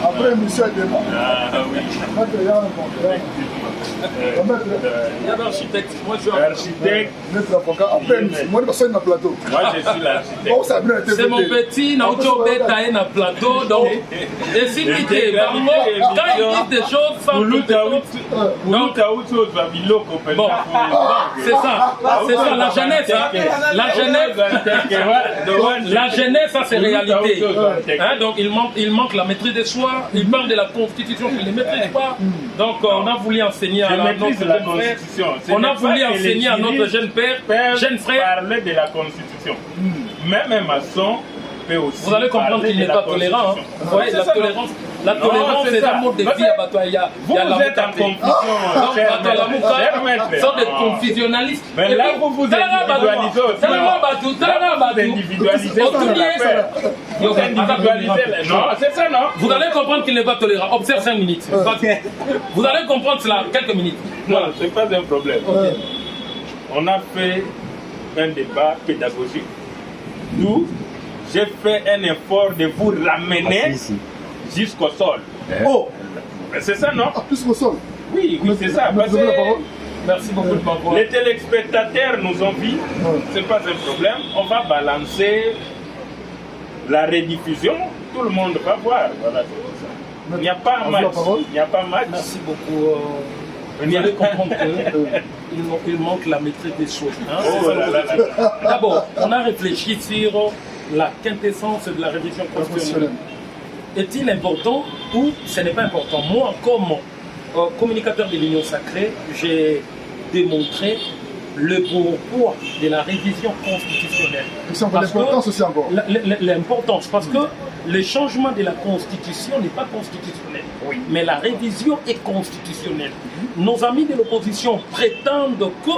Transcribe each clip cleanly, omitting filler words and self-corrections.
Après, monsieur a demandé. Ah oui. Il y a l'architecte. Moi, je suis Architecte. Notre avocat. Après, moi, je suis dans le plateau. Moi, je suis l'architecte. C'est mon petit, Naoto Beta est dans le plateau. Donc, et si quand ils disent des choses sans compétence. Bon, c'est ça. C'est ça, la jeunesse. La jeunesse, ça c'est réalité. Donc, il manque la maîtrise des choix. Il parle de la Constitution qu'il ne maîtrise pas. Donc, on a voulu enseigner à notre jeune frère. On a voulu enseigner à notre jeune jeune frère. Parler de la Constitution. Même un maçon peut aussi. Vous allez comprendre qu'il n'est pas tolérant. Vous voyez, la tolérance, c'est un mot de vie à Batoya. Vous êtes en confusion. Donc, sont des confusionnalistes. Mais là, vous individualisez aussi. Vous individualisez. Non, c'est ça, non? Vous allez comprendre qu'il n'est pas tolérant. Observe 5 minutes. Vous allez comprendre cela quelques minutes. Non, ce n'est pas un problème. On a fait un débat pédagogique. D'où j'ai fait un effort de vous ramener jusqu'au sol. Oh, c'est ça, non? Jusqu'au sol. Oui, c'est ça. Merci beaucoup de m'avoir. Les téléspectateurs nous ont vu, c'est pas un problème. On va balancer la rediffusion, tout le monde va voir. Voilà, il n'y a pas match. Il n'y a pas match. Merci beaucoup. Vous allez comprendre qu'il manque la maîtrise des choses. D'abord, on a réfléchi sur la quintessence de la révision constitutionnelle. Est-il important ou ce n'est pas important? Moi, comme communicateur de l'Union sacrée, j'ai démontré le pourquoi de la révision constitutionnelle. L'importance aussi encore. L'importance, parce que le changement de la constitution n'est pas constitutionnel, mais la révision est constitutionnelle. Nos amis de l'opposition prétendent que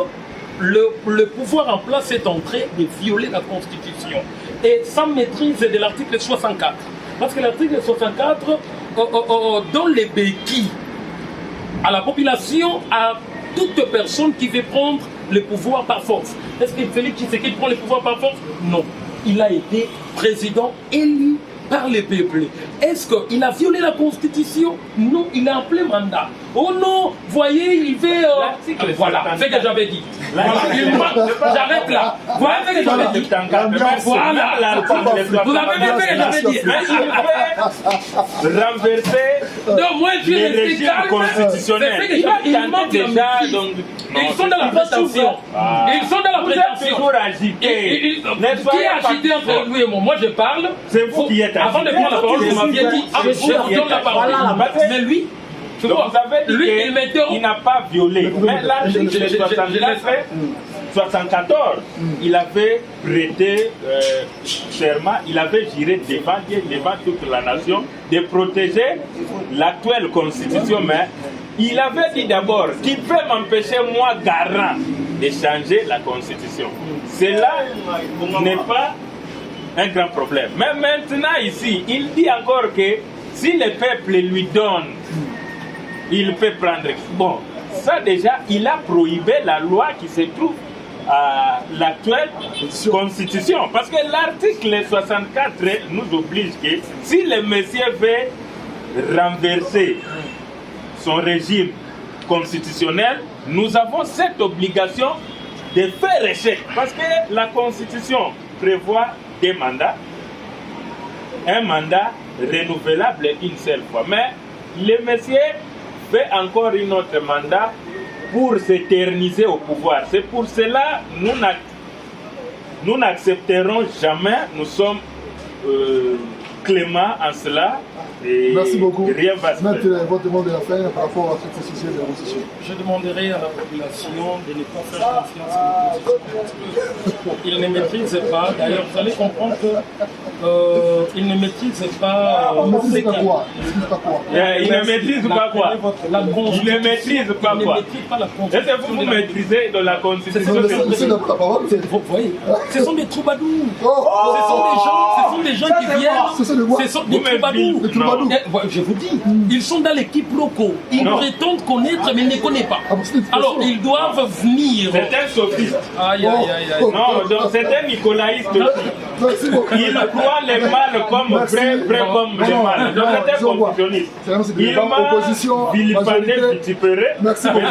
le pouvoir en place est en train de violer la constitution et sans maîtrise de l'article 64. Parce que l'article 64 donne les béquilles à la population, à toute personne qui veut prendre le pouvoir par force. Est-ce que Félix Tshisekedi prend le pouvoir par force? Non. Il a été président élu par le peuple. Est-ce qu'il a violé la Constitution? Non, il est en plein mandat. Oh non, voyez, il fait... voilà, c'est ce que j'avais dit. J'arrête là. Voilà ce que j'avais dit. Voilà. Vous avez vu ce que j'avais dit. Il veut renverser les régimes constitutionnels. Il manque déjà... Ils sont dans la prétention. Ils sont dans la prétention. Toujours agité. Qui a agité entre lui et moi? Moi je parle. C'est vous qui êtes agité. Avant de prendre la parole, vous m'aviez dit, je donne la parole. Mais lui, tu vois, lui, il m'interrompt. Il n'a pas violé. Mais là, 74, il avait prêté serment, il avait juré devant toute la nation de protéger l'actuelle constitution, mais il avait dit d'abord qu'il peut m'empêcher, moi, garant, de changer la constitution. Cela n'est pas un grand problème. Mais maintenant, ici, il dit encore que si le peuple lui donne, il peut prendre. Bon, ça déjà, il a prohibé la loi qui se trouve à l'actuelle constitution. Parce que l'article 64 nous oblige que si le monsieur veut renverser son régime constitutionnel, nous avons cette obligation de faire échec. Parce que la constitution prévoit des mandats, un mandat renouvelable une seule fois. Mais le monsieur fait encore un autre mandat pour s'éterniser au pouvoir. C'est pour cela que nous n'accepterons jamais, nous sommes cléments en cela. Et merci beaucoup. Rien va se faire. Maître, votre mot de la fin par rapport à cette décision de l'opposition. Je demanderai à la population de ne pas faire confiance à l'opposition. Ils ne maîtrisent pas, d'ailleurs vous allez comprendre qu'ils ne maîtrisent pas... Ils ne maîtrisent pas quoi? Ils ne maîtrisent pas quoi? Ils ne maîtrisent pas quoi? Est-ce que vous maîtrisez de la constitution? Vous voyez, ce sont des troubadours. Ce sont des gens qui viennent. Ce sont des troubadours. Je vous dis, ils sont dans l'équipe loco. Ils prétendent connaître, mais ils ne connaissent pas. Alors, ils doivent venir. C'est un sophiste. Aïe, aïe, aïe. Non, c'est un nicolaïste aussi. Il croit prend les mâles comme vrai comme les mâles. Donc c'était constitutionniste. Il m'a vilipendé, vitupéré. Merci beaucoup.